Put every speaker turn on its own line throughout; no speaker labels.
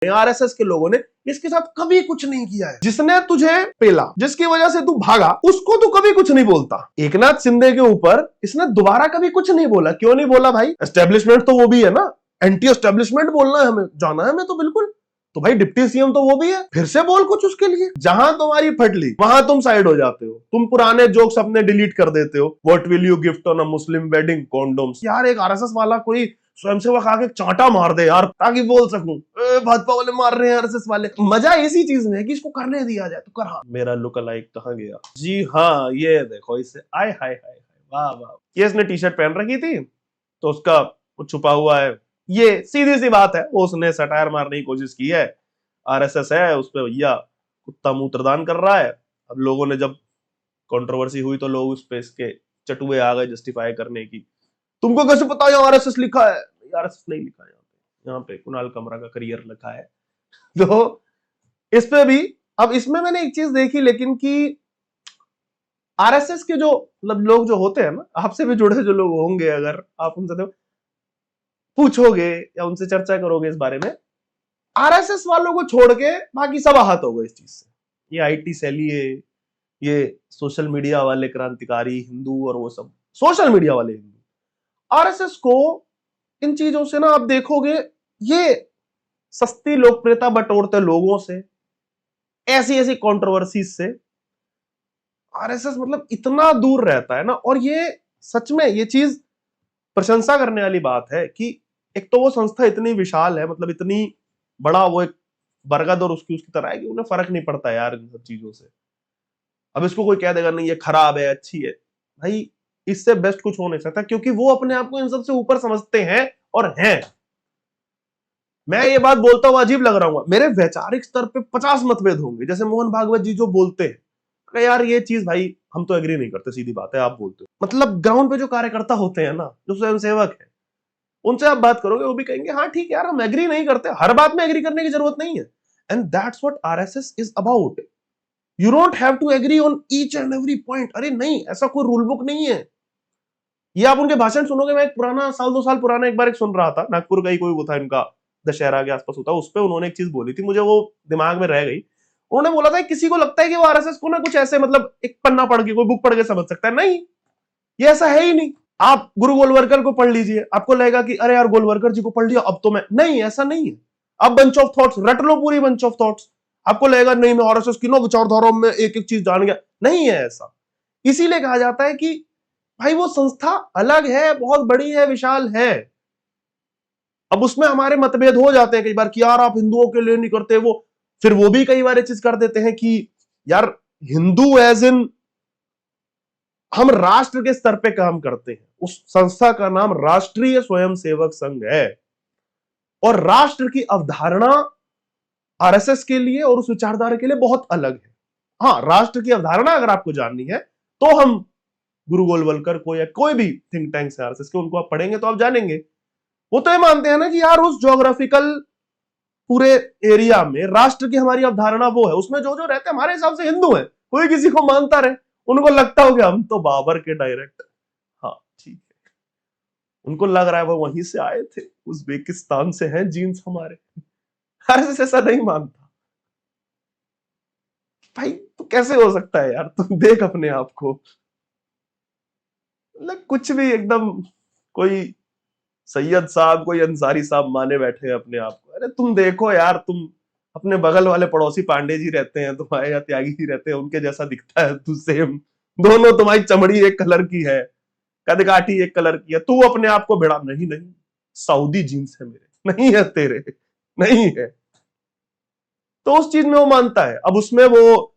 RSS के लोगों ने इसके साथ कभी कुछ नहीं किया है। जिसने तुझे पेला, जिसकी वजह से तू भागा, उसको तू कभी कुछ नहीं बोलता। एकनाथ शिंदे के ऊपर इसने दोबारा कभी कुछ नहीं बोला। क्यों नहीं बोला भाई? एस्टेब्लिशमेंट तो वो भी है ना, एंटी एस्टेब्लिशमेंट बोलना है हमें, जाना है हमें तो बिल्कुल। तो भाई डिप्टी सीएम तो वो भी है, फिर से बोल कुछ उसके लिए। जहां तुम्हारी फटली वहां तुम साइड हो जाते हो, तुम पुराने जोक्स अपने डिलीट कर देते हो। What will you gift on a Muslim wedding? Condoms. यार एक आरएसएस वाला कोई स्वयंसेवक आके चांटा मार दे यार, ताकि बोल सकूं भाजपा वाले मार रहे हैं आरएसएस वाले। मजा इसी चीज में है कि इसको करने दिया जाए तो कर। हाँ, मेरा लुक अलाइक कहां गया? जी हाँ, ये देखो इसे। आय हाय हाय, वाह वाह। ये इसने टी शर्ट पहन रखी थी तो उसका छुपा हुआ है। ये सीधी सी बात है, वो उसने सटायर मारने की कोशिश की है। आरएसएस है उस पे भैया कुत्ता मूत्रदान कर रहा है। अब लोगों ने जब कंट्रोवर्सी हुई तो लोग उस पे इसके चटुए आ गए जस्टिफाई करने की। तुमको कैसे पता है आरएसएस लिखा है? आरएसएस नहीं लिखा है यहाँ पे कुणाल कमरा का करियर लिखा है। तो इस पे भी अब इसमें मैंने एक चीज देखी लेकिन कि आरएसएस के जो मतलब लोग जो होते हैं ना, आपसे भी जुड़े जो लोग होंगे, अगर आप उनसे पूछोगे या उनसे चर्चा करोगे इस बारे में, आरएसएस वालों को छोड़ के बाकी सब आहत हो गए इस चीज से। ये आईटी सैलिए, ये सोशल मीडिया वाले क्रांतिकारी हिंदू और वो सब सोशल मीडिया वाले हिंदू आरएसएस को इन चीजों से ना आप देखोगे, ये सस्ती लोकप्रियता बटोरते लोगों से, ऐसी ऐसी कंट्रोवर्सीज से आरएसएस मतलब इतना दूर रहता है ना। और ये सच में ये चीज प्रशंसा करने वाली बात है कि एक तो वो संस्था इतनी विशाल है, मतलब इतनी बड़ा वो एक बरगद और उसकी तरह है कि उन्हें फर्क नहीं पड़ता यार इन सब चीजों से। अब इसको कोई कह देगा नहीं ये खराब है अच्छी है, भाई इससे बेस्ट कुछ हो नहीं सकता, क्योंकि वो अपने आप को इन सबसे ऊपर समझते हैं और हैं। मैं ये बात बोलता हुआ अजीब लग रहा हूँ, मेरे वैचारिक स्तर पे 50 मतभेद होंगे, जैसे मोहन भागवत जी जो बोलते हैं यार ये चीज भाई हम तो एग्री नहीं करते, सीधी बात है। आप बोलते हो मतलब ग्राउंड पे जो कार्यकर्ता होते हैं ना, जो स्वयंसेवक है, उनसे आप बात करोगे वो भी कहेंगे हाँ ठीक है यार हम एग्री नहीं करते, हर बात में एग्री करने की जरूरत नहीं है। And that's what RSS is about. You don't have to agree on each and every point. अरे नहीं, ऐसा कोई रूल बुक नहीं है। ये आप उनके भाषण सुनोगे, मैं एक पुराना साल 2 साल पुराना एक बार एक सुन रहा था, नागपुर का ही कोई वो था इनका, दशहरा के आसपास होता, उस पर उन्होंने एक चीज बोली थी, मुझे वो दिमाग में रह गई। उन्होंने बोला था किसी को लगता है कि वो आरएसएस को ना कुछ ऐसे मतलब एक पन्ना पढ़ के कोई बुक पढ़ के समझ सकता है, नहीं, ये ऐसा है ही नहीं। आप गुरु गोलवलकर को पढ़ लीजिए, आपको लगेगा कि अरे यार गोलवलकर जी को पढ़ लिया अब तो मैं, नहीं ऐसा नहीं है। आप बंच ऑफ थॉट्स रट लो, पूरी बंच ऑफ थॉट्स, आपको लगेगा नहीं मैं आरएसएस की नो विचारधारा में एक एक चीज जान गया, नहीं है ऐसा। इसीलिए कहा जाता है कि भाई वो संस्था अलग है, बहुत बड़ी है, विशाल है। अब उसमें हमारे मतभेद हो जाते हैं कई बार कि यार आप हिंदुओं के लिए नहीं करते, वो फिर वो भी कई बार ये चीज कर देते हैं कि यार हिंदू एज इन हम राष्ट्र के स्तर पे काम करते हैं। उस संस्था का नाम राष्ट्रीय स्वयंसेवक संघ है और राष्ट्र की अवधारणा आरएसएस के लिए और उस विचारधारा के लिए बहुत अलग है। हाँ, राष्ट्र की अवधारणा अगर आपको जाननी है तो हम गुरु गोलवलकर को या कोई भी थिंक टैंक से आरएसएस के उनको आप पढ़ेंगे तो आप जानेंगे। वो तो ये मानते हैं ना कि यार उस ज्योग्राफिकल पूरे एरिया में राष्ट्र की हमारी अवधारणा वो है, उसमें जो जो रहते हैं हमारे हिसाब से हिंदू है, कोई किसी को मानता रहे, उनको लगता हो कि हम तो बाबर के डायरेक्ट, हाँ ठीक है, उनको लग रहा है वो वहीं से आए थे, उज्बेकिस्तान से हैं जीन्स हमारे। आरएसएस ऐसा नहीं मानता भाई। तो कैसे हो सकता है यार, तुम देख अपने आप को, मतलब कुछ भी एकदम कोई सैयद साहब कोई अंसारी साहब माने बैठे हैं अपने आप को। अरे तुम देखो यार, तुम अपने बगल वाले पड़ोसी पांडे जी रहते हैं तुम्हारे या त्यागी जी रहते हैं, उनके जैसा दिखता है तू, सेम, दोनों तुम्हारी चमड़ी एक कलर की है, कदकाठी एक कलर की है, तू अपने आप को भिड़ा, नहीं नहीं सऊदी जीन्स है मेरे, नहीं है तेरे, नहीं है। तो उस चीज में वो मानता है। अब उसमें वो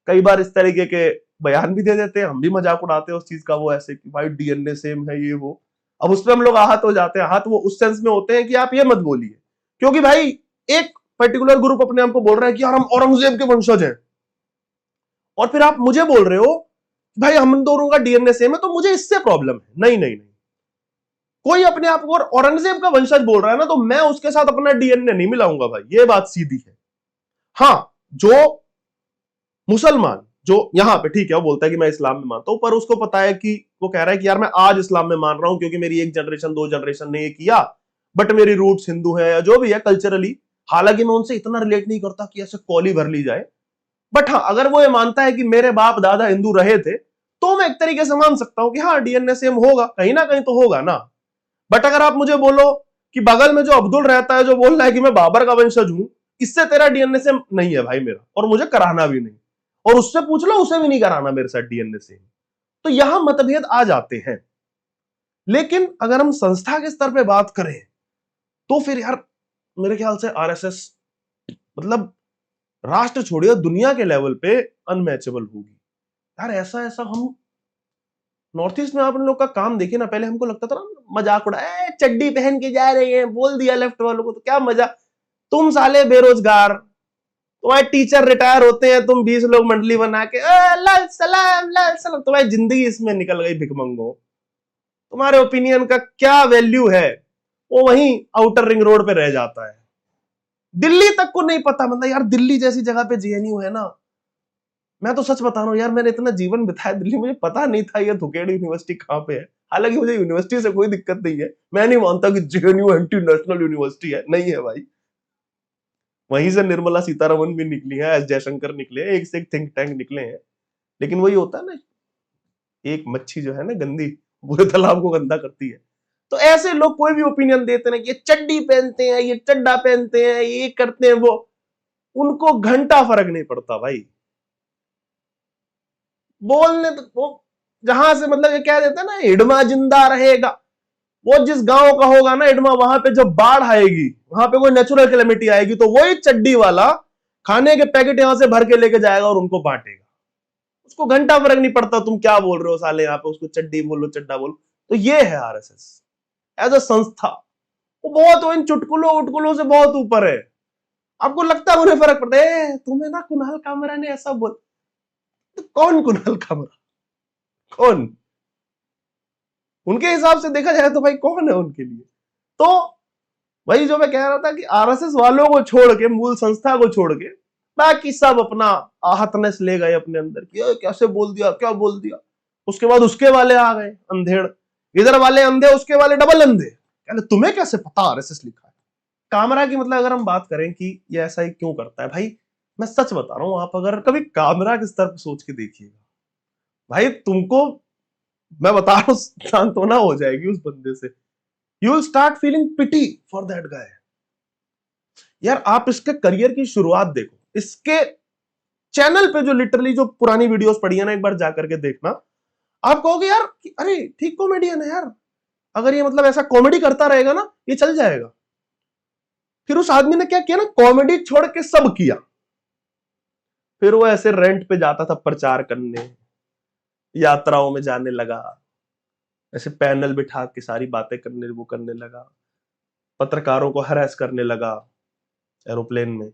कई बार इस तरीके के बयान भी दे देते हैं, हम भी मजाक उड़ाते हैं उस चीज का, वो ऐसे कि भाई डीएनए सेम है ये वो। अब उसमें हम लोग आहत हो जाते हैं। आहत वो उस सेंस में होते हैं कि आप ये मत बोलिए, क्योंकि भाई एक पर्टिकुलर ग्रुप अपने आप को बोल रहा है कि यार हम औरंगजेब के वंशज हैं, और फिर आप मुझे बोल रहे हो भाई हम दोनों का डीएनए सेम है, तो मुझे इससे प्रॉब्लम है। नहीं नहीं नहीं, कोई अपने आप को औरंगजेब का वंशज बोल रहा है ना, तो मैं उसके साथ अपना डीएनए नहीं मिलाऊंगा भाई, ये बात सीधी है। हाँ, जो मुसलमान जो यहाँ पे ठीक है वो बोलता है कि मैं इस्लाम में मानता हूं, पर उसको पता है कि वो कह रहा है कि यार मैं आज इस्लाम में मान रहा हूं क्योंकि मेरी एक जनरेशन 2 जनरेशन ने ये किया, बट मेरी रूट्स हिंदू है या जो भी है कल्चरली, हालांकि मैं उनसे इतना रिलेट नहीं करता कि ऐसे कॉली भर ली जाए, बट हाँ, अगर वो ये मानता है कि मेरे बाप दादा हिंदू रहे थे, तो मैं एक तरीके से मान सकता हूं कि हाँ, डीएनए सेम होगा, कहीं ना कहीं तो होगा ना। बट अगर आप मुझे बोलो कि बगल में जो अब्दुल रहता है, जो बोल रहा है कि मैं बाबर का वंशज हूं, इससे तेरा डीएनए सेम नहीं है भाई मेरा, और मुझे कराना भी नहीं, और उससे पूछ लो, उसे भी नहीं कराना मेरे साथ डीएनए सेम, तो यहां मतभेद आ जाते हैं। लेकिन अगर हम संस्था के स्तर पे बात करें, तो फिर यार मेरे ख्याल से आरएसएस मतलब राष्ट्र छोड़िए, दुनिया के लेवल पे अनमैचेबल होगी यार। ऐसा ऐसा हम नॉर्थ ईस्ट में आप लोग का काम देखिए ना, पहले हमको लगता था ना, मजाक उड़ा, चड्डी पहन के जा रहे हैं, बोल दिया लेफ्ट वालों को तो क्या मजा, तुम साले बेरोजगार, तुम्हारे टीचर रिटायर होते हैं, तुम 20 लोग मंडली बना के लाल सलाम लाल सलाम, तुम्हारी जिंदगी इसमें निकल गई भिकमंगो, तुम्हारे ओपिनियन का क्या वैल्यू है, वो वहीं आउटर रिंग रोड पे रह जाता है। दिल्ली तक को नहीं पता, मतलब यार दिल्ली जैसी जगह पे जेएनयू है ना, मैं तो सच बता रहा हूँ यार, मैंने इतना जीवन बिताया दिल्ली, मुझे पता नहीं था ये धुकेड़ यूनिवर्सिटी कहाँ पे है। हालांकि मुझे यूनिवर्सिटी से कोई दिक्कत नहीं है, मैं नहीं मानता कि जेएनयू एंटी नेशनल यूनिवर्सिटी है, नहीं है भाई। वहीं से निर्मला सीतारमन भी निकली है, एस जयशंकर निकले, एक से एक थिंक टैंक निकले हैं, लेकिन वही होता है ना, एक मच्छी जो है ना गंदी, पूरे तालाब को गंदा करती है। तो ऐसे लोग कोई भी ओपिनियन देते हैं कि ये चड्डी पहनते हैं, ये चड्डा पहनते हैं, ये करते हैं, वो, उनको घंटा फर्क नहीं पड़ता भाई। बोलने तो वो जहां से मतलब ये कह देते हैं ना, इडमा जिंदा रहेगा, वो जिस गांव का होगा ना इडमा, वहां पे जब बाढ़ आएगी, वहां पे कोई नेचुरल कैलेमिटी आएगी, तो वही चड्डी वाला खाने के पैकेट यहां से भर के लेके जाएगा और उनको बांटेगा, उसको घंटा फर्क नहीं पड़ता तुम क्या बोल रहे हो साले, यहाँ पे उसको चड्डी बोलो चड्डा बोलो। तो ये है आरएसएस एज अ संस्था, वो बहुत इन चुटकुलों उटकुलों से बहुत ऊपर है। आपको लगता है उन्हें फर्क पड़ता है, तुम्हें ना कुणाल कामरा ने ऐसा बोल, तो कौन कुणाल कामरा, कौन? उनके हिसाब से देखा जाए तो भाई कौन है उनके लिए? तो वही जो मैं कह रहा था कि आरएसएस वालों को छोड़ के, मूल संस्था को छोड़ के, बाकी सब अपना आहतनेस ले गए अपने अंदर कि कैसे बोल दिया, क्या बोल दिया। उसके बाद उसके वाले आ गए अंधेड़, इधर वाले अंधे, उसके वाले डबल अंधे, कहते तुम्हें कैसे पता आरएसएस लिखा है। कामरा की मतलब अगर हम बात करें कि ये ऐसा ही क्यों करता है, भाई मैं सच बता रहा हूं, आप अगर कभी कामरा के स्तर पर सोच के देखिएगा भाई, तुमको मैं बता रहा हूं, सांत्वना हो जाएगी उस बंदे से। You will start feeling pity for that guy. यार आप इसके करियर की शुरुआत देखो, इसके चैनल पे जो लिटरली जो पुरानी वीडियोस पड़ी है ना, एक बार जाकर के देखना, आप कहोगे यार अरे ठीक कॉमेडियन है यार, अगर ये मतलब ऐसा कॉमेडी करता रहेगा ना, ये चल जाएगा। फिर उस आदमी ने क्या किया ना, कॉमेडी छोड़ के सब किया। फिर वो ऐसे रेंट पे जाता था प्रचार करने, यात्राओं में जाने लगा, ऐसे पैनल बिठा के सारी बातें करने वो करने लगा, पत्रकारों को हरास करने लगा एरोप्लेन में।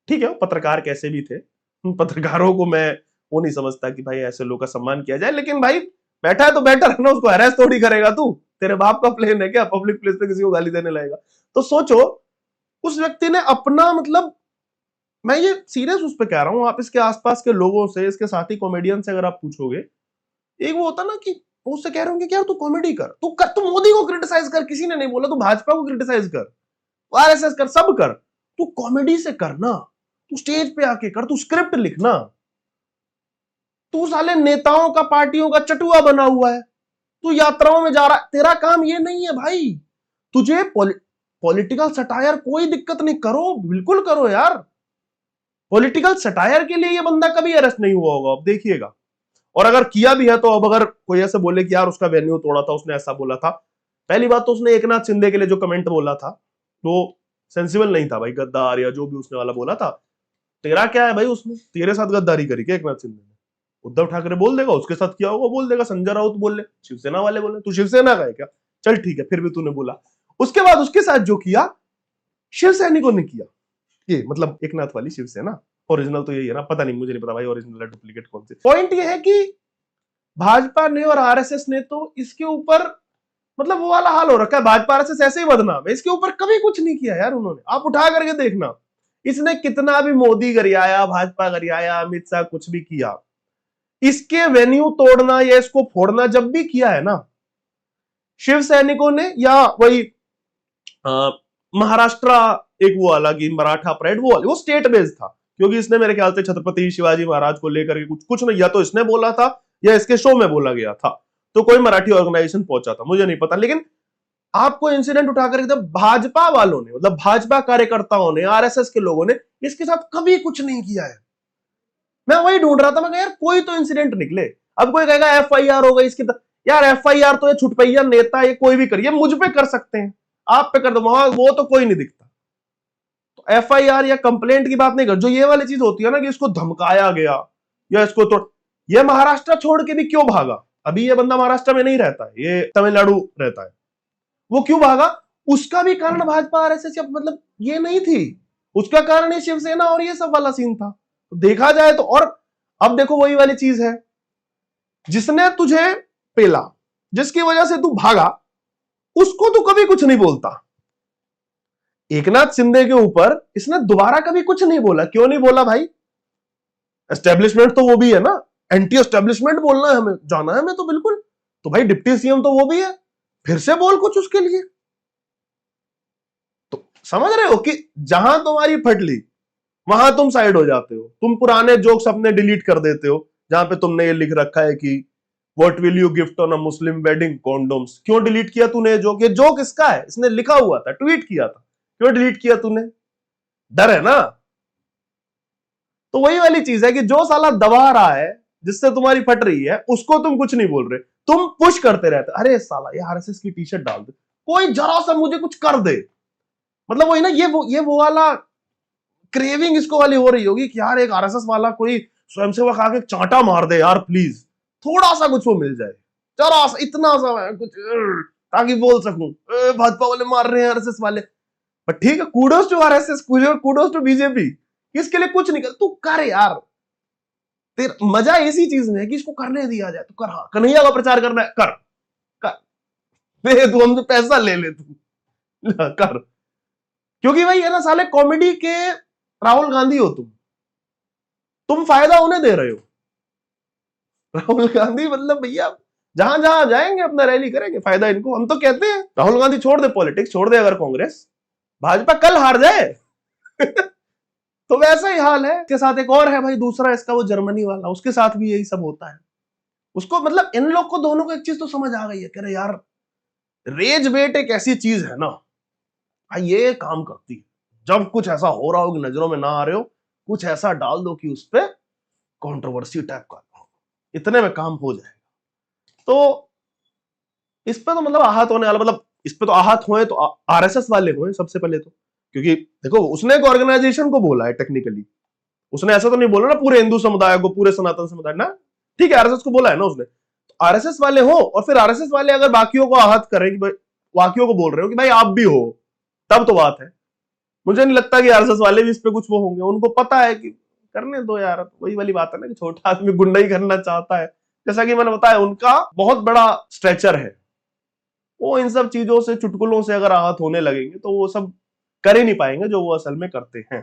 ठीक है, वो पत्रकार कैसे भी थे, उन पत्रकारों को मैं वो नहीं समझता कि भाई ऐसे लोग का सम्मान किया जाए, लेकिन भाई बैठा है तो बैठा रहना, उसको हरास थोड़ी करेगा तू, तेरे बाप का प्लेन है क्या पब्लिक प्लेस पे किसी को गाली देने लगेगा? तो सोचो उस व्यक्ति ने अपना मतलब, मैं ये सीरियस उस पर कह रहा हूं, आप इसके आसपास के लोगों से, इसके साथी कॉमेडियन से अगर आप पूछोगे, एक वो होता ना कि उससे कह रहे होंगे कि यार तू कॉमेडी कर, तू मोदी को क्रिटिसाइज कर, किसी ने नहीं बोला, तू भाजपा को क्रिटिसाइज कर, आरएसएस कर, सब कर, तू कॉमेडी से करना, तू स्टेज पे आके कर, तू स्क्रिप्ट लिखना। तू साले नेताओं का, पार्टियों का चटुआ बना हुआ है, तू यात्राओं में जा रहा है, तेरा काम ये नहीं है भाई। तुझे पॉलिटिकल सटायर कोई दिक्कत नहीं, करो बिल्कुल करो यार, पॉलिटिकल सटायर के लिए ये बंदा कभी अरेस्ट नहीं हुआ होगा, अब देखिएगा। और अगर किया भी है तो अब अगर कोई ऐसे बोले कि यार उसका वेन्यू तोड़ा था, उसने ऐसा बोला था, पहली बात तो उसने एकनाथ शिंदे के लिए जो कमेंट बोला था वो सेंसिबल नहीं था भाई, गद्दार या जो भी उसने वाला बोला था। तेरा क्या है भाई, उसने तेरे साथ गद्दारी करी क्या एकनाथ शिंदे ने? उद्धव ठाकरे बोल देगा उसके साथ किया होगा, बोल देगा, संजय राउत बोल ले, शिवसेना वाले बोले, तू शिवसेना का है क्या, चल ठीक है, फिर भी तूने बोला। उसके बाद उसके साथ जो किया शिव सैनिकों ने किया, ये मतलब एकनाथ वाली शिवसेना, ओरिजिनल तो यही है ना, पता नहीं, मुझे नहीं पता भाई ओरिजिनल है डुप्लीकेट कौन से। पॉइंट ये है कि भाजपा ने और आरएसएस ने तो इसके ऊपर मतलब वो वाला हाल हो रखा है, भाजपा आरएसएस ऐसे ही बदनाम है, इसके ऊपर कभी कुछ नहीं किया यार उन्होंने। आप उठा करके देखना, इसने कितना भी मोदी गरियाया, भाजपा गरियाया, अमित शाह कुछ भी किया, इसके वेन्यू तोड़ना या इसको फोड़ना जब भी किया है ना, शिव सैनिकों ने या वही महाराष्ट्र एक वो वाला कि मराठा प्राइड, वो स्टेट बेस्ड था, क्योंकि इसने मेरे ख्याल से छत्रपति शिवाजी महाराज को लेकर के कुछ नहीं, या तो इसने बोला था या इसके शो में बोला गया था, तो कोई मराठी ऑर्गेनाइजेशन पहुंचा था, मुझे नहीं पता। लेकिन आपको इंसिडेंट उठाकर एकदम भाजपा वालों ने, मतलब भाजपा कार्यकर्ताओं ने, आरएसएस के लोगों ने इसके साथ कभी कुछ नहीं किया है। मैं वही ढूंढ रहा था, मैं यार कोई तो इंसिडेंट निकले। अब कोई कहेगा एफआईआर हो गई इसकी, यार एफआईआर तो ये छुटपैया नेता ये कोई भी करिए, मुझ पे कर सकते हैं, आप पे कर दो, वहां वो तो कोई नहीं दिखता। तो एफआईआर या कंप्लेंट की बात नहीं कर, जो ये वाली चीज होती है ना कि इसको धमकाया गया या इसको तो, ये महाराष्ट्र छोड़ के भी क्यों भागा? अभी ये बंदा महाराष्ट्र में नहीं रहता है, ये तमिलनाडु रहता है। वो क्यों भागा? उसका भी कारण भाजपा आरएसएस या मतलब ये नहीं थी, उसका कारण ये शिवसेना और ये सब वाला सीन था। तो देखा जाए तो, और अब देखो वही वाली चीज है, जिसने तुझे पेला, जिसकी वजह से तू भागा, उसको तू कभी कुछ नहीं बोलता। एकनाथ शिंदे के ऊपर इसने दोबारा कभी कुछ नहीं बोला। क्यों नहीं बोला भाई? एस्टेब्लिशमेंट तो वो भी है ना, एंटी एस्टेब्लिशमेंट बोलना है हमें, जाना है हमें तो बिल्कुल। तो भाई डिप्टी सीएम तो वो भी है, फिर से बोल कुछ उसके लिए। तो समझ रहे हो कि जहां तुम्हारी फटली वहां तुम साइड हो जाते हो, तुम पुराने जोक्स अपने डिलीट कर देते हो, जहां पे तुमने ये लिख रखा है कि what will you gift on a Muslim wedding, condoms. क्यों डिलीट किया तूने ये जोक? ये जोक इसका है, इसने लिखा हुआ था, ट्वीट किया था, क्यों डिलीट किया तूने? डर है ना? तो वही वाली चीज है कि जो साला दबा रहा है, जिससे तुम्हारी फट रही है, उसको तुम कुछ नहीं बोल रहे, तुम पुश करते रहते, अरे साला ये आरएसएस की टी शर्ट डाल दे, कोई जरा सा मुझे कुछ कर दे। मतलब वही ना, ये वो वाला क्रेविंग इसको वाली हो रही होगी कि यार एक आरएसएस वाला कोई स्वयंसेवक आके चांटा मार दे यार प्लीज, थोड़ा सा कुछ वो मिल जाए, जरा सा, इतना सा कुछ, ताकि बोल सकूं भाजपा वाले मार रहे हैं आरएसएस वाले। बट ठीक है, kudos to RSS, kudos to BJP, इसके लिए कुछ नहीं कर, तू कर यार। तेरा मजा इसी चीज में है कि इसको करने दिया जाए, तो कर। हाँ, कन्हैया का प्रचार करना है, कर कर, तू हमसे पैसा ले ले, तू कर। क्योंकि भाई है ना साले, कॉमेडी के राहुल गांधी हो तुम फायदा उन्हें दे रहे हो। राहुल गांधी मतलब भैया जहां जहां जाएंगे अपना रैली करेंगे, फायदा इनको। हम तो कहते हैं राहुल गांधी छोड़ दे पॉलिटिक्स, छोड़ दे अगर कांग्रेस, भाजपा कल हार जाए तो वैसा ही हाल है। इसके साथ एक और है भाई दूसरा इसका, वो जर्मनी वाला, उसके साथ भी यही सब होता है। उसको मतलब इन लोग को दोनों को एक चीज तो समझ आ गई है, कह रहे यार रेज बेट एक ऐसी चीज है ना भाई, ये काम करती है। जब कुछ ऐसा हो रहा हो कि नजरों में ना आ रहे हो, कुछ ऐसा डाल दो कि उस पर कॉन्ट्रोवर्सी टाइप का, इतने में काम हो जाएगा। तो इस पे तो मतलब आहत होने वाला, मतलब इस पे तो आहत हुए तो आरएसएस वाले हुए सबसे पहले तो, क्योंकि देखो उसने एक ऑर्गेनाइजेशन को बोला है टेक्निकली, उसने ऐसा तो नहीं बोला ना पूरे हिंदू समुदाय को, पूरे सनातन समुदाय ना, ठीक है आरएसएस को बोला है ना उसने। तो आरएसएस वाले हो, और फिर आरएसएस वाले अगर बाकियों को आहत करें कि भाई, बाकियों को बोल रहे हो कि भाई आप भी हो, तब तो बात है। मुझे नहीं लगता कि आरएसएस वाले भी इस पे कुछ वो होंगे, उनको पता है कि करने दो यार। वही वाली बात है ना कि छोटा आदमी गुंडाई करना चाहता है, जैसा कि मैंने बताया उनका बहुत बड़ा स्ट्रेचर है, वो इन सब चीजों से, चुटकुलों से अगर आहत होने लगेंगे तो वो सब कर ही नहीं पाएंगे जो वो असल में करते हैं।